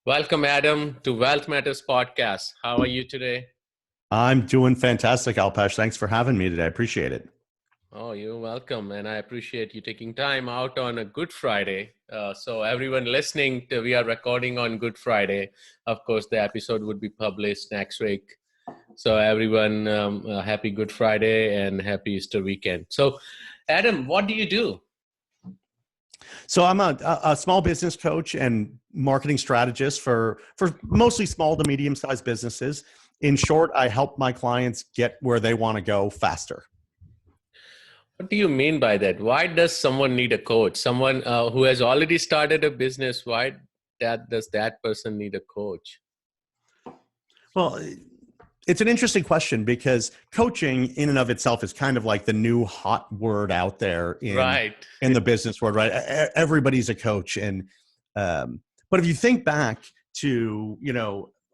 Welcome, Adam, to Wealth Matters podcast. How are you today? I'm doing fantastic, Alpesh. Thanks for having me today. I appreciate it. Oh, you're welcome. And I appreciate you taking time out on a Good Friday. So everyone listening, we are recording on Good Friday. Of course, the episode would be published next week. So everyone, happy Good Friday and happy Easter weekend. So Adam, what do you do? So I'm a small business coach and marketing strategist for mostly small to medium-sized businesses. In short, I help my clients get where they want to go faster. What do you mean by that? Why does someone need a coach? Someone who has already started a business, why does that person need a coach? Well, it's an interesting question because coaching in and of itself is kind of like the new hot word out there Right. in the business world, right? Everybody's a coach. But if you think back to,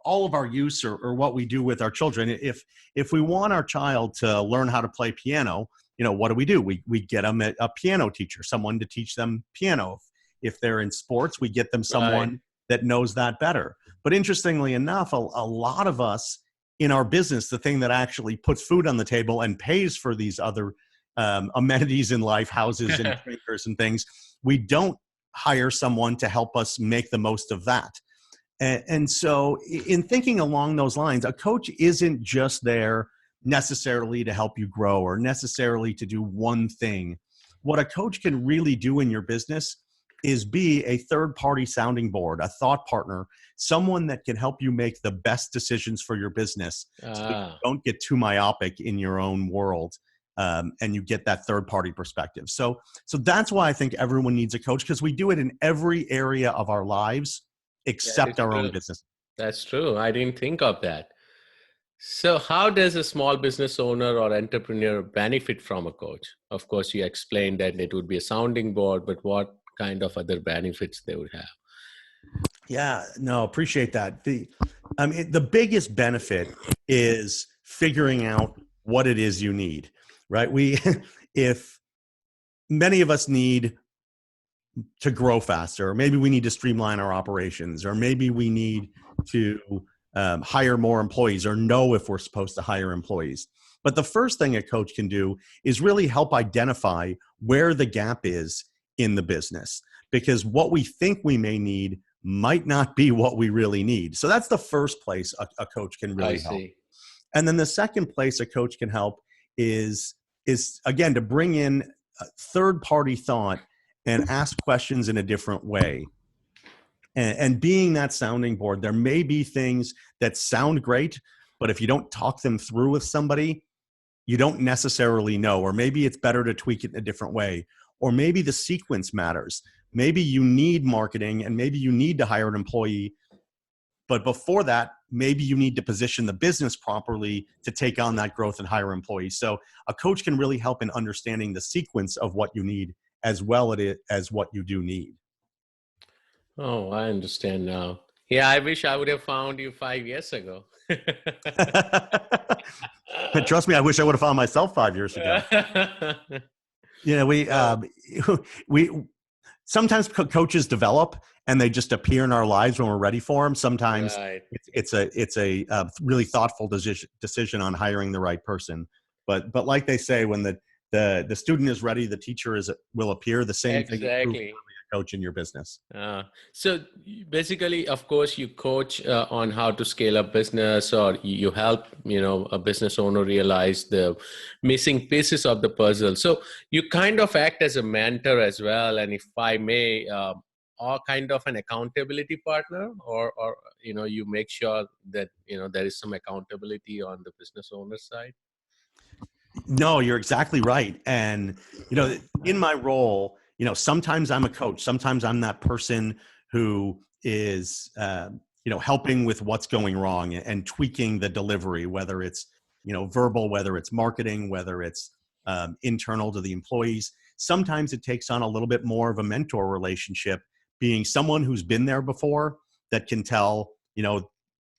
all of our use or what we do with our children, if we want our child to learn how to play piano, what do? We get them a piano teacher, someone to teach them piano. If they're in sports, we get them someone Right. that knows that better. But interestingly enough, a lot of us in our business, the thing that actually puts food on the table and pays for these other amenities in life, houses and drinkers and things, we don't hire someone to help us make the most of that. And so in thinking along those lines, a coach isn't just there necessarily to help you grow or necessarily to do one thing. What a coach can really do in your business is be a third-party sounding board, a thought partner, someone that can help you make the best decisions for your business so that you don't get too myopic in your own world, and you get that third-party perspective. So that's why I think everyone needs a coach, because we do it in every area of our lives That is except our own true. business. That's true. I didn't think of that. So, how does a small business owner or entrepreneur benefit from a coach? Of course, you explained that it would be a sounding board, but what kind of other benefits they would have? Yeah, no, appreciate that. The biggest benefit is figuring out what it is you need, right? If many of us need to grow faster, or maybe we need to streamline our operations, or maybe we need to hire more employees or know if we're supposed to hire employees. But the first thing a coach can do is really help identify where the gap is in the business, because what we think we may need might not be what we really need. So that's the first place a coach can I really help. see. And then the second place a coach can help is again to bring in third party thought and ask questions in a different way. And being that sounding board, there may be things that sound great, but if you don't talk them through with somebody, you don't necessarily know. Or maybe it's better to tweak it in a different way. Or maybe the sequence matters. Maybe you need marketing and maybe you need to hire an employee. But before that, maybe you need to position the business properly to take on that growth and hire employees. So a coach can really help in understanding the sequence of what you need as well as what you do need. Oh, I understand now. Yeah, I wish I would have found you 5 years ago. Trust me, I wish I would have found myself 5 years ago. We So, we sometimes coaches develop and they just appear in our lives when we're ready for them. Sometimes right. it's a really thoughtful decision on hiring the right person. But like they say, when the student is ready, the teacher will appear. The same thing is true for Exactly. a coach in your business. So basically, of course, you coach on how to scale up business, or you help, a business owner realize the missing pieces of the puzzle. So you kind of act as a mentor as well, and if I may, or kind of an accountability partner, or you make sure that there is some accountability on the business owner side. No, you're exactly right. And, in my role, sometimes I'm a coach. Sometimes I'm that person who is, helping with what's going wrong and tweaking the delivery, whether it's, verbal, whether it's marketing, whether it's internal to the employees. Sometimes it takes on a little bit more of a mentor relationship, being someone who's been there before that can tell,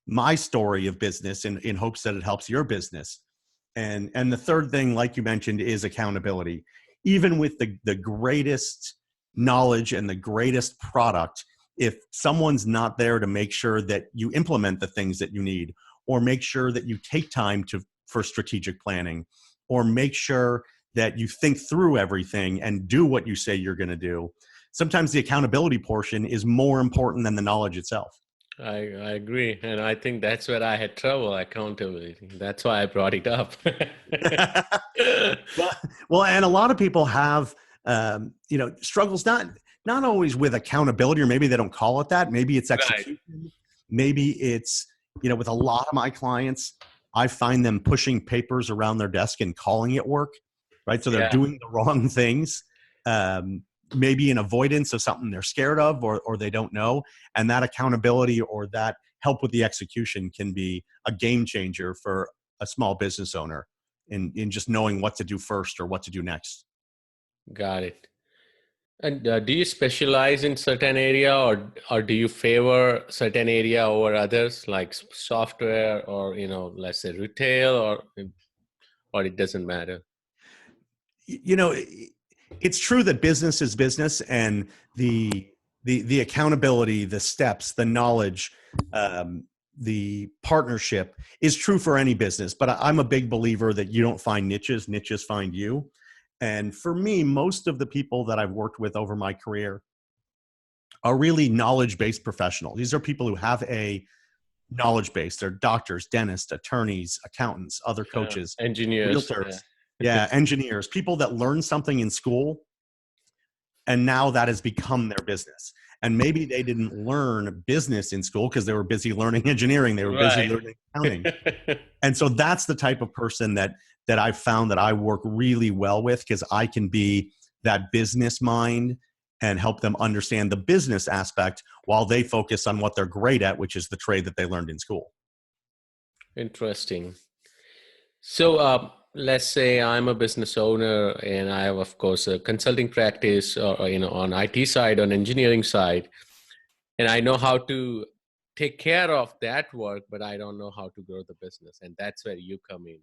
my story of business in hopes that it helps your business. And the third thing, like you mentioned, is accountability. Even with the greatest knowledge and the greatest product, if someone's not there to make sure that you implement the things that you need, or make sure that you take time for strategic planning, or make sure that you think through everything and do what you say you're going to do, sometimes the accountability portion is more important than the knowledge itself. I agree. And I think that's where I had trouble, accountability. That's why I brought it up. well, and a lot of people have, struggles, not always with accountability, or maybe they don't call it that. Maybe it's Right. execution. Maybe it's, with a lot of my clients, I find them pushing papers around their desk and calling it work, right? So they're Yeah. doing the wrong things. Maybe an avoidance of something they're scared of, or they don't know. And that accountability or that help with the execution can be a game changer for a small business owner in just knowing what to do first or what to do next. Got it. And do you specialize in certain area, or do you favor certain area over others, like software or, let's say retail, or it doesn't matter? It's true that business is business, and the accountability, the steps, the knowledge, the partnership is true for any business. But I'm a big believer that you don't find niches find you. And for me, most of the people that I've worked with over my career are really knowledge-based professionals. These are people who have a knowledge base. They're doctors, dentists, attorneys, accountants, other coaches, Engineers. realtors, engineers, people that learn something in school and now that has become their business. And maybe they didn't learn business in school because they were busy learning engineering. They were busy learning accounting. And so that's the type of person that I've found that I work really well with, because I can be that business mind and help them understand the business aspect while they focus on what they're great at, which is the trade that they learned in school. Interesting. So let's say I'm a business owner and I have, of course, a consulting practice, or on IT side, on engineering side, and I know how to take care of that work, but I don't know how to grow the business, and that's where you come in.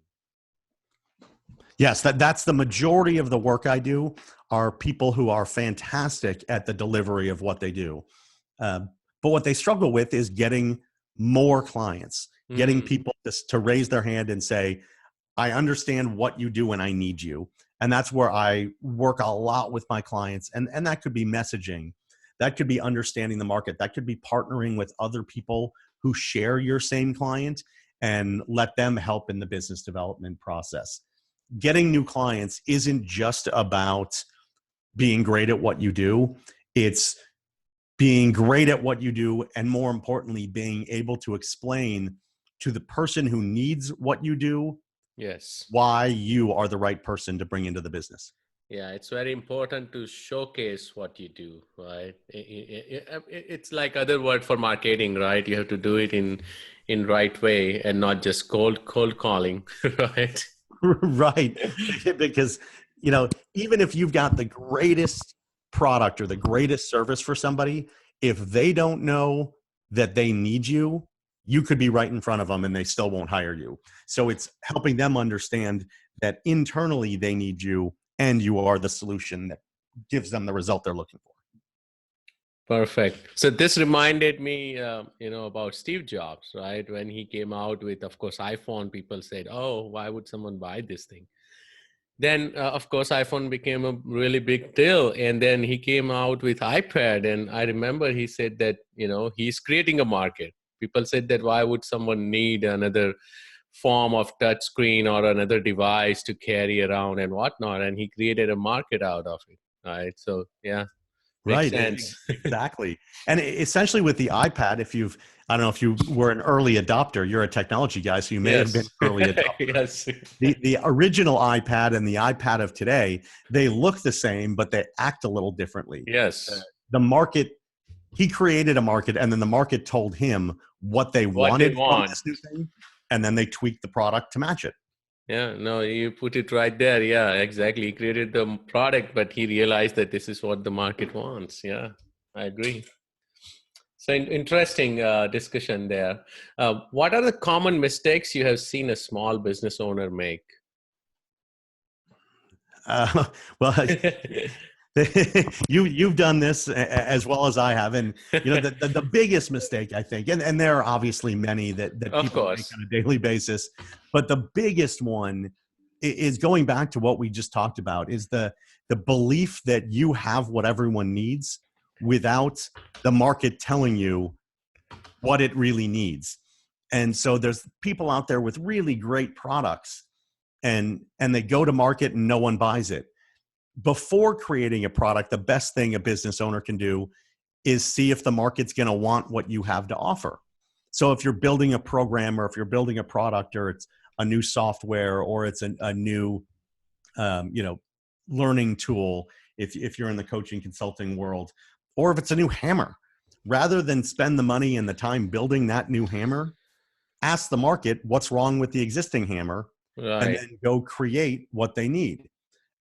Yes, that's the majority of the work I do are people who are fantastic at the delivery of what they do. But what they struggle with is getting more clients, getting people to raise their hand and say, I understand what you do and I need you. And that's where I work a lot with my clients. And that could be messaging. That could be understanding the market. That could be partnering with other people who share your same client and let them help in the business development process. Getting new clients isn't just about being great at what you do. It's being great at what you do, and more importantly, being able to explain to the person who needs what you do, yes, why you are the right person to bring into the business. Yeah, it's very important to showcase what you do, right? It's like other word for marketing, right? You have to do it in right way and not just cold calling, right? Right. Because, even if you've got the greatest product or the greatest service for somebody, if they don't know that they need you, you could be right in front of them and they still won't hire you. So it's helping them understand that internally they need you and you are the solution that gives them the result they're looking for. Perfect. So this reminded me, about Steve Jobs, right? When he came out with, of course, iPhone, people said, "Oh, why would someone buy this thing?" Then, of course, iPhone became a really big deal, and then he came out with iPad, and I remember he said that he's creating a market. People said that why would someone need another form of touch screen or another device to carry around and whatnot, and he created a market out of it, right? So yeah. Makes Right. sense. Exactly. And essentially with the iPad, I don't know if you were an early adopter, you're a technology guy, so you may have been Yes. an early adopter. Yes. The original iPad and the iPad of today, they look the same, but they act a little differently. Yes. The market, he created a market, and then the market told him what they What they wanted from want. this new thing, and then they tweaked the product to match it. Yeah, no, you put it right there. Yeah, exactly. He created the product, but he realized that this is what the market wants. Yeah, I agree. So interesting discussion there. What are the common mistakes you have seen a small business owner make? Uh, well, You've done this as well as I have, and the biggest mistake I think, and there are obviously many that Of people make course. on a daily basis, but the biggest one is going back to what we just talked about, is the belief that you have what everyone needs without the market telling you what it really needs. And so there's people out there with really great products, and they go to market and no one buys it. Before creating a product, the best thing a business owner can do is see if the market's going to want what you have to offer. So if you're building a program, or if you're building a product, or it's a new software, or it's a new learning tool, if you're in the coaching consulting world, or if it's a new hammer, rather than spend the money and the time building that new hammer, ask the market what's wrong with the existing hammer, and Right. then go create what they need.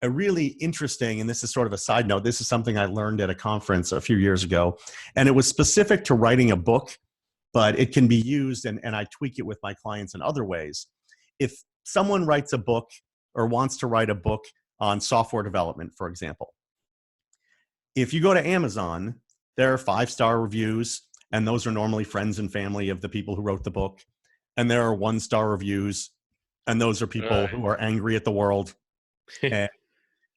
A really interesting, and this is sort of a side note, this is something I learned at a conference a few years ago, and it was specific to writing a book, but it can be used, and I tweak it with my clients in other ways. If someone writes a book or wants to write a book on software development, for example, if you go to Amazon, there are 5-star reviews, and those are normally friends and family of the people who wrote the book. And there are 1-star reviews, and those are people Right. who are angry at the world and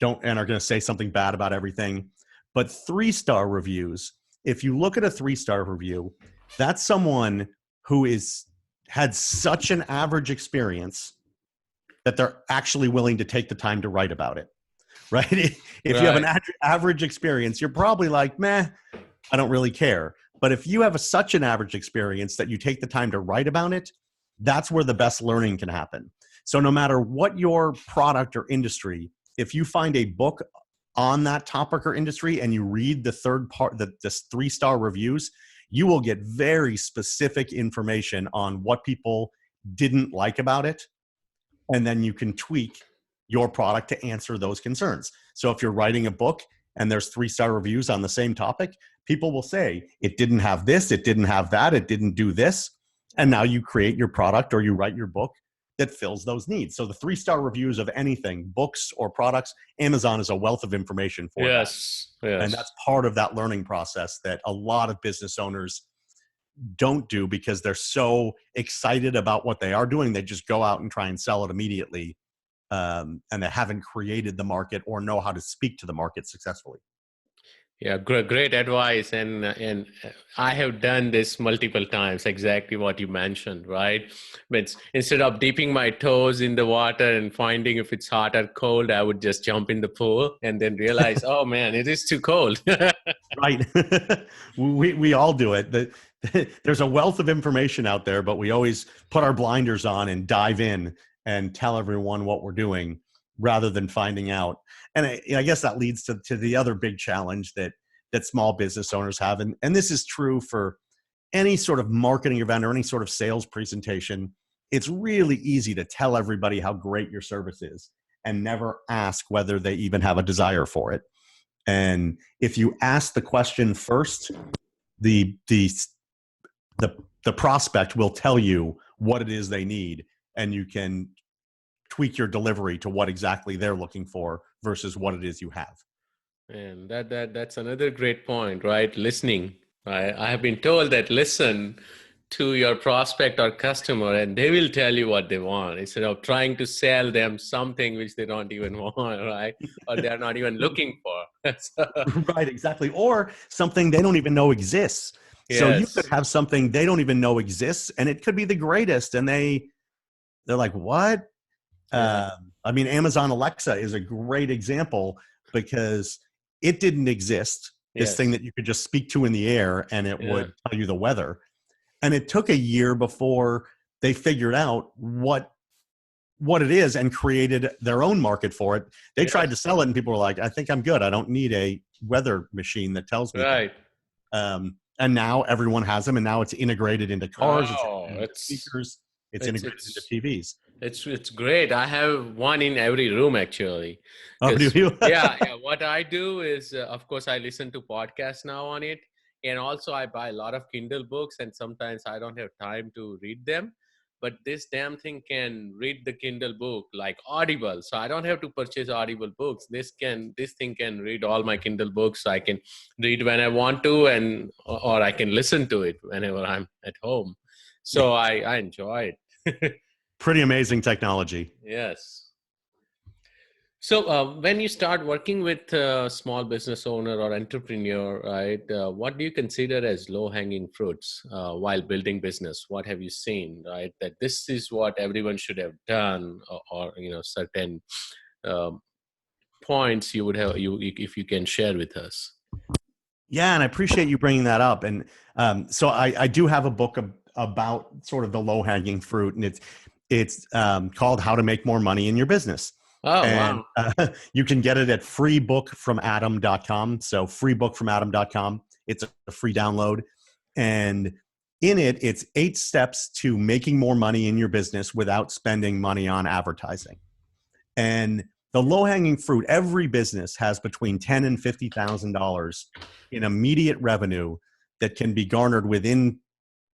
are going to say something bad about everything. But 3-star reviews, if you look at a 3-star review, that's someone who had such an average experience that they're actually willing to take the time to write about it. Right? If you have an Right. average experience, you're probably like, meh, I don't really care. But if you have such an average experience that you take the time to write about it, that's where the best learning can happen. So no matter what your product or industry, if you find a book on that topic or industry and you read the 3-star reviews, you will get very specific information on what people didn't like about it, and then you can tweak your product to answer those concerns. So if you're writing a book and there's 3-star reviews on the same topic, people will say, it didn't have this, it didn't have that, it didn't do this. And now you create your product, or you write your book that fills those needs. So the 3-star reviews of anything, books or products, Amazon is a wealth of information for that. Yes. And Yes. that's part of that learning process that a lot of business owners don't do, because they're so excited about what they are doing. They just go out and try and sell it immediately, and they haven't created the market or know how to speak to the market successfully. Yeah, great advice, and I have done this multiple times. Exactly what you mentioned, right? But instead of dipping my toes in the water and finding if it's hot or cold, I would just jump in the pool and then realize, oh man, it is too cold. Right. We all do it. There's a wealth of information out there, but we always put our blinders on and dive in and tell everyone what we're doing rather than finding out. And I guess that leads to the other big challenge that small business owners have. And this is true for any sort of marketing event or any sort of sales presentation. It's really easy to tell everybody how great your service is and never ask whether they even have a desire for it. And if you ask the question first, the the the prospect will tell you what it is they need, and you can tweak your delivery to what exactly they're looking for versus what it is you have. And that's another great point, right? Listening. I have been told that listen to your prospect or customer, and they will tell you what they want instead of trying to sell them something which they don't even want, right? Or they're not even looking for. So, Right, exactly. Or something they don't even know exists. So you could yes. have something they don't even know exists, and it could be the greatest, and they're like, what? Yeah. I mean, Amazon Alexa is a great example, because it didn't exist, this thing Yes. that you could just speak to in the air and it Yeah. would tell you the weather. And it took a year before they figured out what it is and created their own market for it. They tried to Yes. sell it, and people were like, I think I'm good. I don't need a weather machine that tells me things. Right. And now everyone has them, and now it's integrated into cars, it's Oh, integrated into speakers, it's it's integrated into it's TVs. it's great. I have one in every room actually. Oh, do Because you? yeah, what I do is, of course, I listen to podcasts now on it, and also I buy a lot of Kindle books, and sometimes I don't have time to read them. but this damn thing can read the Kindle book like Audible. So I don't have to purchase Audible books. This thing can read all my Kindle books. So I can read when I want to, or I can listen to it whenever I'm at home. So I enjoy it. Pretty amazing technology. Yes. So when you start working with a small business owner or entrepreneur, right, what do you consider as low-hanging fruits while building business? What have you seen, right, that this is what everyone should have done, or certain um, points you would have, if you can share with us? Yeah, and I appreciate you bringing that up. And so I do have a book about sort of the low hanging fruit, and it's called How to Make More Money in Your Business. Oh, And wow. you can get it at freebookfromadam.com. So freebookfromadam.com. It's a free download. And in it, it's 8 steps to making more money in your business without spending money on advertising. And the low-hanging fruit, every business has between $10,000 and $50,000 in immediate revenue that can be garnered within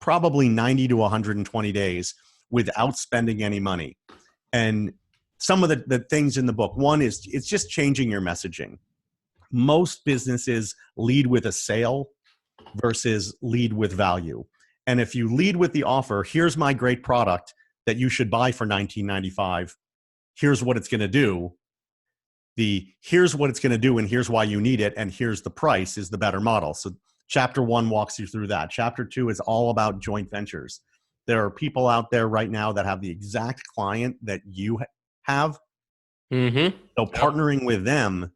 probably 90 to 120 days without spending any money. And some of the things in the book, one is it's just changing your messaging. Most businesses lead with a sale versus lead with value. And if you lead with the offer, here's my great product that you should buy for $19.95. Here's what it's going to do. Here's what it's going to do and here's why you need it and here's the price is the better model. So chapter 1 walks you through that. Chapter 2 is all about joint ventures. There are people out there right now that have the exact client that you have. Mm-hmm. So partnering with them,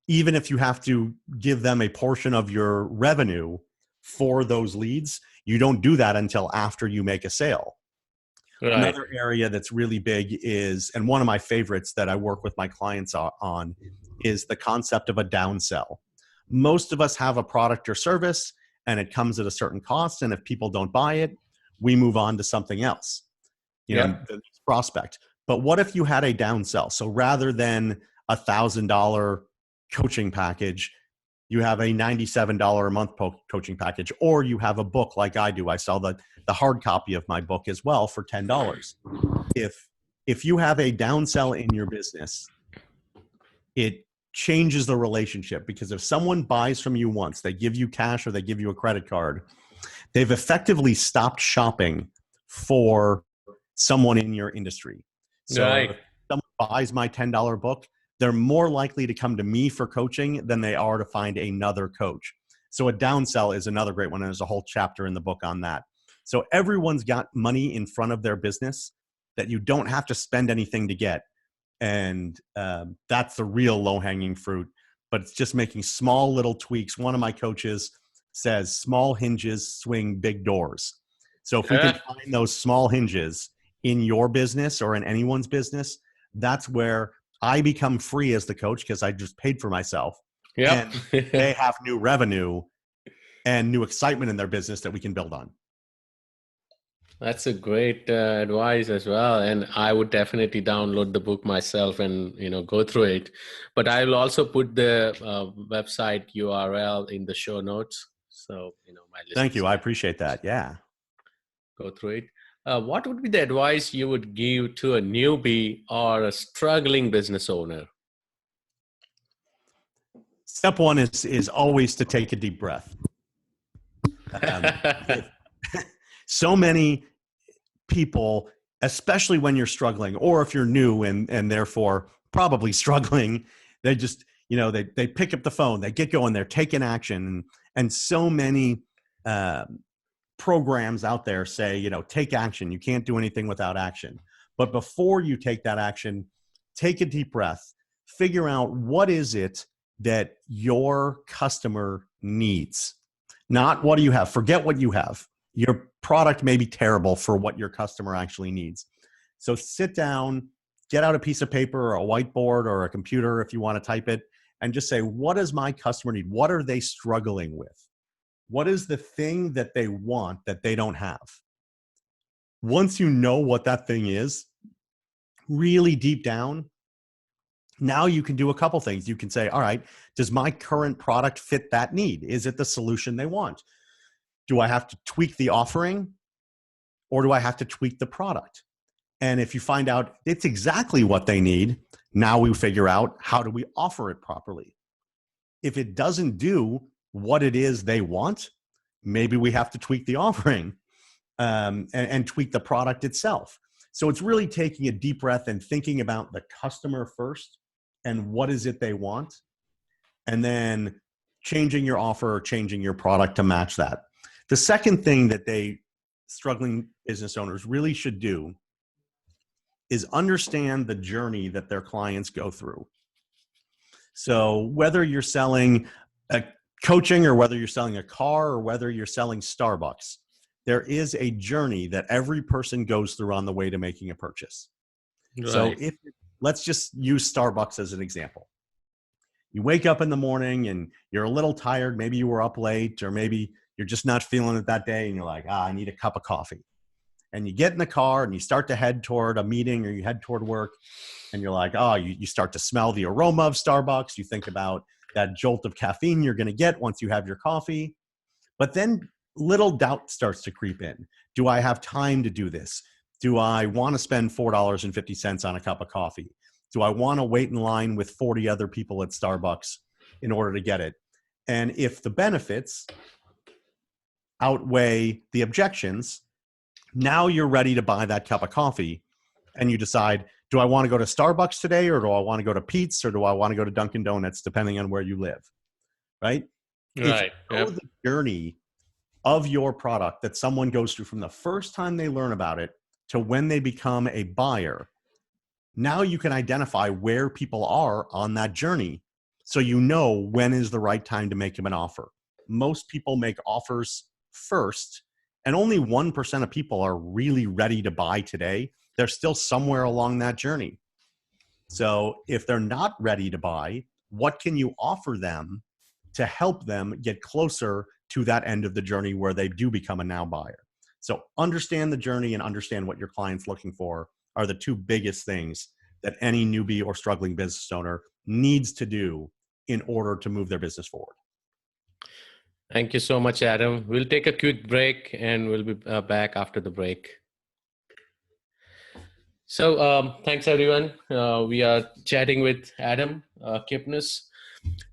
even if you have to give them a portion of your revenue for those leads, you don't do that until after you make a sale. Right. Another area that's really big is, and one of my favorites that I work with my clients on, is the concept of a downsell. Most of us have a product or service and it comes at a certain cost. And if people don't buy it, we move on to something else, the next prospect. But what if you had a downsell? So rather than $1,000 coaching package, you have a $97 a month coaching package, or you have a book like I do. I sell the hard copy of my book as well for $10. If you have a downsell in your business, it changes the relationship, because if someone buys from you once, they give you cash or they give you a credit card, they've effectively stopped shopping for someone in your industry. So Right. if someone buys my $10 book, they're more likely to come to me for coaching than they are to find another coach. So a downsell is another great one. And there's a whole chapter in the book on that. So everyone's got money in front of their business that you don't have to spend anything to get. And that's the real low-hanging fruit. But it's just making small little tweaks. One of my coaches says small hinges swing big doors. So if we can find those small hinges in your business or in anyone's business, that's where I become free as the coach, because I just paid for myself. Yep. And they have new revenue and new excitement in their business that we can build on. That's a great advice as well, and I would definitely download the book myself and go through it. But I will also put the website URL in the show notes, so my listeners. Thank you, I appreciate that. Yeah, go through it. What would be the advice you would give to a newbie or a struggling business owner? Step 1 is always to take a deep breath. So many people, especially when you're struggling, or if you're new and therefore probably struggling, they just, they pick up the phone, they get going, they're taking action. And so many programs out there say, take action. You can't do anything without action. But before you take that action, take a deep breath, figure out what is it that your customer needs. Not what do you have. Forget what you have. Your product may be terrible for what your customer actually needs. So sit down, get out a piece of paper or a whiteboard or a computer if you want to type it, and just say, what does my customer need? What are they struggling with? What is the thing that they want that they don't have? Once you know what that thing is, really deep down, now you can do a couple things. You can say, all right, does my current product fit that need? Is it the solution they want? Do I have to tweak the offering? Or do I have to tweak the product? And if you find out it's exactly what they need, now we figure out how do we offer it properly. If it doesn't do what it is they want, maybe we have to tweak the offering and tweak the product itself. So it's really taking a deep breath and thinking about the customer first and what is it they want, and then changing your offer or changing your product to match that. The second thing that struggling business owners really should do is understand the journey that their clients go through. So whether you're selling a coaching or whether you're selling a car or whether you're selling Starbucks, there is a journey that every person goes through on the way to making a purchase. Right. So let's just use Starbucks as an example. You wake up in the morning and you're a little tired. Maybe you were up late, or maybe you're just not feeling it that day and you're like, I need a cup of coffee. And you get in the car and you start to head toward a meeting or you head toward work, and you're like, you start to smell the aroma of Starbucks. You think about that jolt of caffeine you're going to get once you have your coffee. But then little doubt starts to creep in. Do I have time to do this? Do I want to spend $4.50 on a cup of coffee? Do I want to wait in line with 40 other people at Starbucks in order to get it? And if the benefits outweigh the objections, now you're ready to buy that cup of coffee, and you decide, do I want to go to Starbucks today, or do I want to go to Pete's, or do I want to go to Dunkin' Donuts, depending on where you live, right? Right. If you know the journey of your product that someone goes through from the first time they learn about it to when they become a buyer, now you can identify where people are on that journey, so you know when is the right time to make them an offer. Most people make offers first, and only 1% of people are really ready to buy today. They're still somewhere along that journey. So if they're not ready to buy, what can you offer them to help them get closer to that end of the journey where they do become a now buyer? So understand the journey and understand what your client's looking for are the two biggest things that any newbie or struggling business owner needs to do in order to move their business forward. Thank you so much, Adam. We'll take a quick break and we'll be back after the break. So thanks, everyone. We are chatting with Adam Kipnis.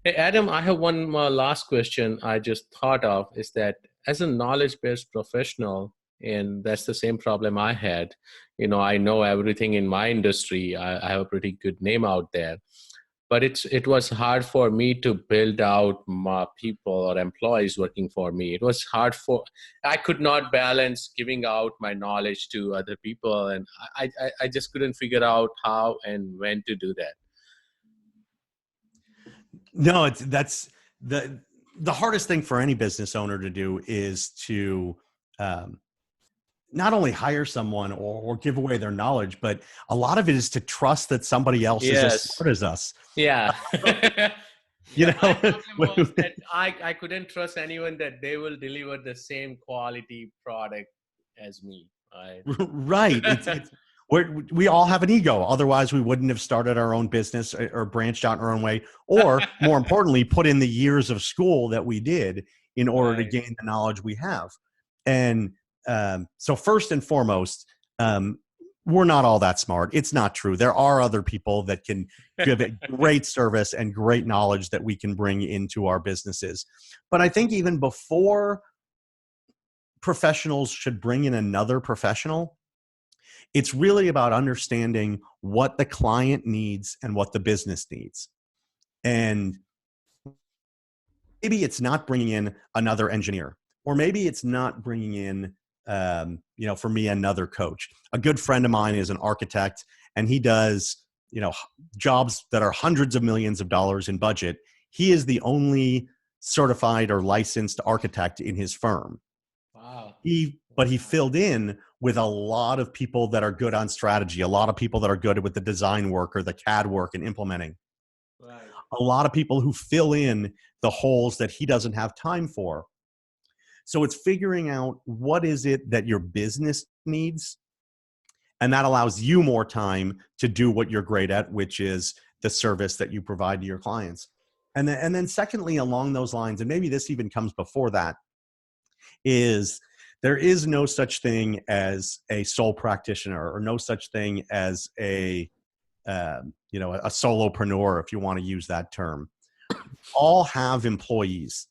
Hey, Adam, I have one last question I just thought of, is that as a knowledge-based professional, and that's the same problem I had, I know everything in my industry. I have a pretty good name out there. But it was hard for me to build out my people or employees working for me. It was hard I could not balance giving out my knowledge to other people. And I just couldn't figure out how and when to do that. No, that's the hardest thing for any business owner to do is to not only hire someone or give away their knowledge, but a lot of it is to trust that somebody else is as smart as us. Yeah. My problem was that I couldn't trust anyone that they will deliver the same quality product as me. Right. We all have an ego. Otherwise, we wouldn't have started our own business or branched out in our own way, or more importantly, put in the years of school that we did in order to gain the knowledge we have. And so first and foremost, we're not all that smart. It's not true. There are other people that can give it great service and great knowledge that we can bring into our businesses. But I think even before professionals should bring in another professional, it's really about understanding what the client needs and what the business needs. And maybe it's not bringing in another engineer, or maybe it's not bringing in for me, another coach. A good friend of mine is an architect, and he does, jobs that are hundreds of millions of dollars in budget. He is the only certified or licensed architect in his firm. Wow. But he filled in with a lot of people that are good on strategy, a lot of people that are good with the design work or the CAD work and implementing. Right. A lot of people who fill in the holes that he doesn't have time for. So it's figuring out what is it that your business needs, and that allows you more time to do what you're great at, which is the service that you provide to your clients. And then secondly, along those lines, and maybe this even comes before that, is there is no such thing as a sole practitioner, or no such thing as a solopreneur, if you want to use that term. All have employees.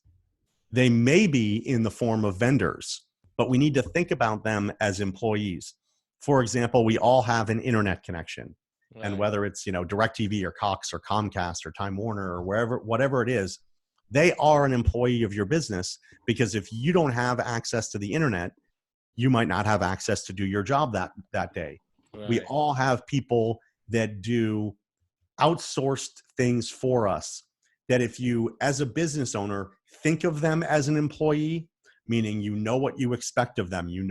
They may be in the form of vendors, but we need to think about them as employees. For example, we all have an internet connection. Right. And whether it's, DirecTV or Cox or Comcast or Time Warner or whatever it is, they are an employee of your business, because if you don't have access to the internet, you might not have access to do your job that day. Right. We all have people that do outsourced things for us, that if you, as a business owner, think of them as an employee, meaning you know what you expect of them, you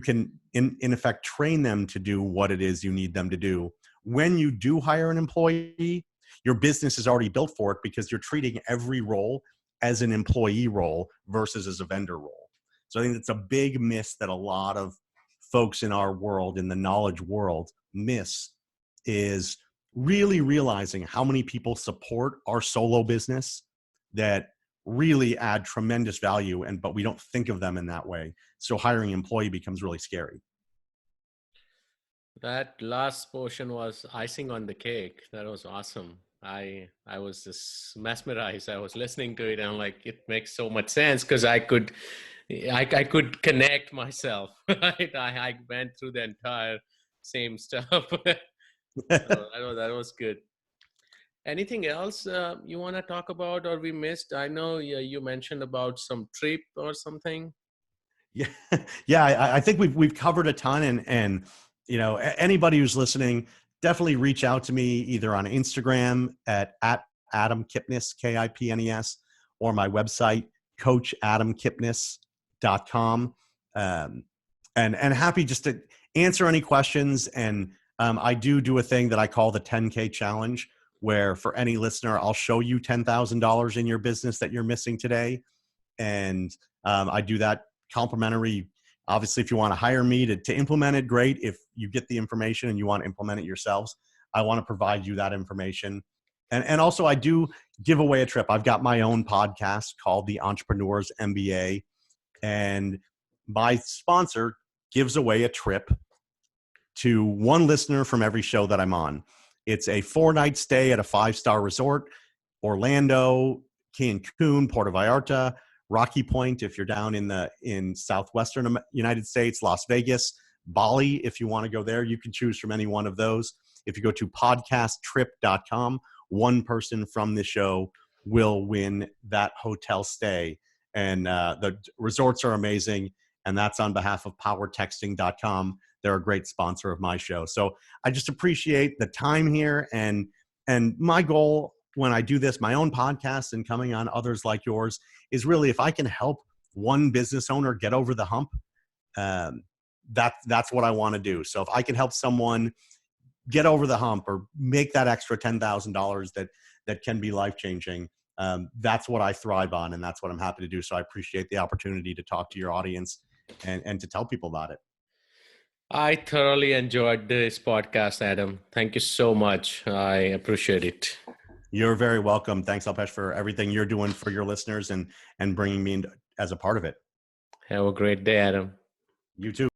can in effect train them to do what it is you need them to do. When you do hire an employee, your business is already built for it, because you're treating every role as an employee role versus as a vendor role. So I think it's a big miss that a lot of folks in our world, in the knowledge world, miss, is really realizing how many people support our solo business that really add tremendous value, but we don't think of them in that way. So hiring an employee becomes really scary. That last portion was icing on the cake. That was awesome. I was just mesmerized. I was listening to it and I'm like, it makes so much sense, because I could connect myself. Right? I went through the entire same stuff. So that was good. Anything else you want to talk about, or we missed? I know you mentioned about some trip or something. Yeah, yeah. I think we've covered a ton, and anybody who's listening, definitely reach out to me either on Instagram at Adam Kipnis, Kipnes, or my website, coachadamkipnis.com. And happy just to answer any questions. And I do a thing that I call the 10K challenge, where for any listener, I'll show you $10,000 in your business that you're missing today. And I do that complimentary. Obviously, if you want to hire me to implement it, great. If you get the information and you want to implement it yourselves, I want to provide you that information. And also, I do give away a trip. I've got my own podcast called The Entrepreneur's MBA, and my sponsor gives away a trip to one listener from every show that I'm on. It's a 4-night stay at a 5-star resort: Orlando, Cancun, Puerto Vallarta, Rocky Point if you're down in southwestern United States, Las Vegas, Bali. If you want to go there, you can choose from any one of those. If you go to podcasttrip.com, one person from the show will win that hotel stay. And the resorts are amazing. And that's on behalf of powertexting.com. They're a great sponsor of my show. So I just appreciate the time here. And my goal when I do this, my own podcast and coming on others like yours, is really, if I can help one business owner get over the hump, that's what I want to do. So if I can help someone get over the hump or make that extra $10,000 that can be life-changing, that's what I thrive on, and that's what I'm happy to do. So I appreciate the opportunity to talk to your audience and to tell people about it. I thoroughly enjoyed this podcast, Adam. Thank you so much. I appreciate it. You're very welcome. Thanks, Alpesh, for everything you're doing for your listeners and bringing me in as a part of it. Have a great day, Adam. You too.